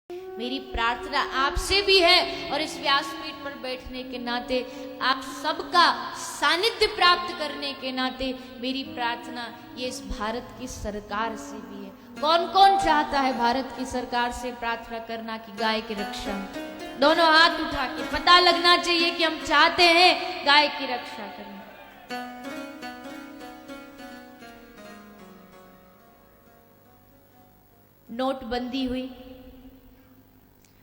मेरी प्रार्थना आपसे भी है और इस व्यासपीठ पर बैठने के नाते, आप सबका सानिध्य प्राप्त करने के नाते मेरी प्रार्थना ये इस भारत की सरकार से भी है। कौन कौन चाहता है भारत की सरकार से प्रार्थना करना कि गाय की रक्षा? दोनों हाथ उठा के पता लगना चाहिए कि हम चाहते हैं गाय की रक्षा करना। नोटबंदी हुई,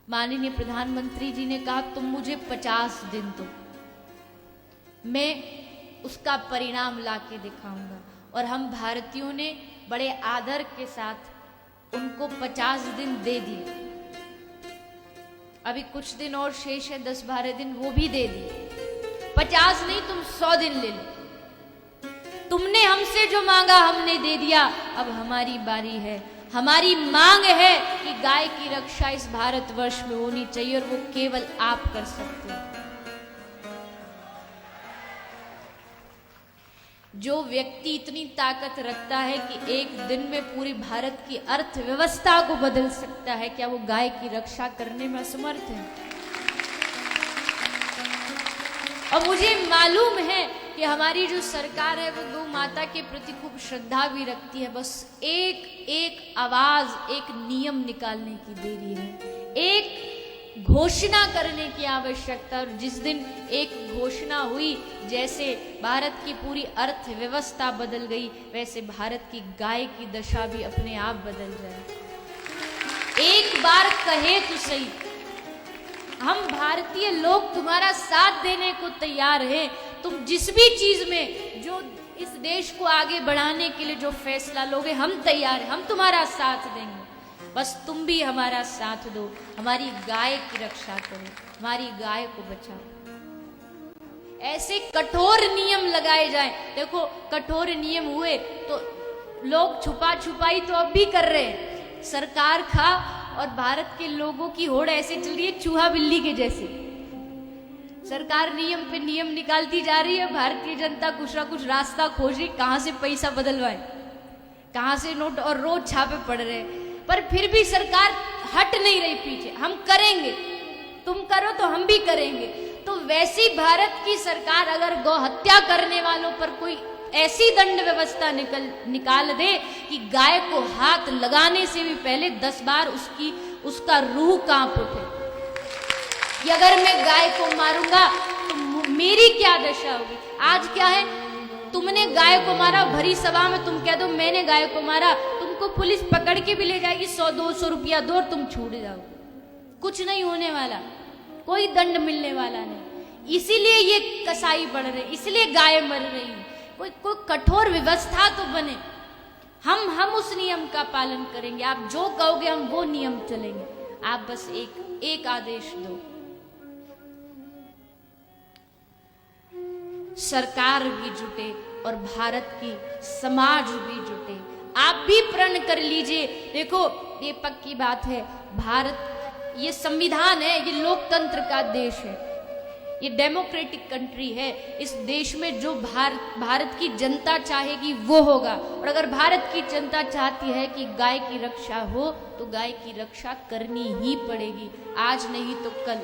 माननीय प्रधानमंत्री जी ने कहा तुम मुझे 50 दिन दो, मैं उसका परिणाम लाके दिखाऊंगा। और हम भारतीयों ने बड़े आदर के साथ उनको 50 दिन दे दिए। अभी कुछ दिन और शेष है, 10-12 दिन, वो भी दे दिए। 50 नहीं, तुम 100 दिन ले लो। तुमने हमसे जो मांगा हमने दे दिया, अब हमारी बारी है। हमारी मांग है कि गाय की रक्षा इस भारतवर्ष में होनी चाहिए और वो केवल आप कर सकते हैं। जो व्यक्ति इतनी ताकत रखता है कि एक दिन में पूरी भारत की अर्थव्यवस्था को बदल सकता है, क्या वो गाय की रक्षा करने में असमर्थ है? और मुझे मालूम है कि हमारी जो सरकार है वो गौ माता के प्रति खूब श्रद्धा भी रखती है। बस एक एक आवाज, एक नियम निकालने की देरी है, एक घोषणा करने की आवश्यकता। और जिस दिन एक घोषणा हुई, जैसे भारत की पूरी अर्थव्यवस्था बदल गई, वैसे भारत की गाय की दशा भी अपने आप बदल जाए। एक बार कहे तो सही, हम भारतीय लोग तुम्हारा साथ देने को तैयार हैं। तुम जिस भी चीज में जो इस देश को आगे बढ़ाने के लिए जो फैसला लोगे, हम तैयार हैं, हम तुम्हारा साथ देंगे। बस तुम भी हमारा साथ दो, हमारी गाय की रक्षा करो, हमारी गाय को बचाओ। ऐसे कठोर नियम लगाए जाएं। देखो, कठोर नियम हुए तो लोग छुपा छुपाई तो अब भी कर रहे हैं। सरकार खा और भारत के लोगों की होड़ ऐसे चल रही है चूहा बिल्ली के जैसे। सरकार नियम पे नियम निकालती जा रही है, भारतीय जनता कुछ ना कुछ रास्ता खोज रही, कहां से पैसा बदलवाए, कहां से नोट, और रोज छापे पड़ रहे हैं। पर फिर भी सरकार हट नहीं रही पीछे। हम करेंगे, तुम करो तो हम भी करेंगे। तो वैसी भारत की सरकार अगर गौ हत्या करने वालों पर कोई ऐसी दंड व्यवस्था निकाल दे कि गाय को हाथ लगाने से भी पहले 10 बार उसका रूह कांप उठे कि अगर मैं गाय को मारूंगा तो मेरी क्या दशा होगी। आज क्या है, तुमने गाय को मारा, भरी सभा में तुम कह दो मैंने गाय को मारा, तुमको पुलिस पकड़ के भी ले जाएगी, 100-200 रुपया दो और तुम छूट जाओगे। कुछ नहीं होने वाला, कोई दंड मिलने वाला नहीं। इसीलिए ये कसाई बढ़ रहे, इसलिए गाय मर रही है। कोई कठोर व्यवस्था तो बने, हम उस नियम का पालन करेंगे। आप जो कहोगे हम वो नियम चलेंगे। आप बस एक आदेश दो। सरकार भी जुटे और भारत की समाज भी जुटे। आप भी प्रण कर लीजिए। देखो, ये पक्की बात है, भारत ये संविधान है, ये लोकतंत्र का देश है, ये डेमोक्रेटिक कंट्री है। इस देश में जो भारत की जनता चाहेगी वो होगा। और अगर भारत की जनता चाहती है कि गाय की रक्षा हो तो गाय की रक्षा करनी ही पड़ेगी, आज नहीं तो कल।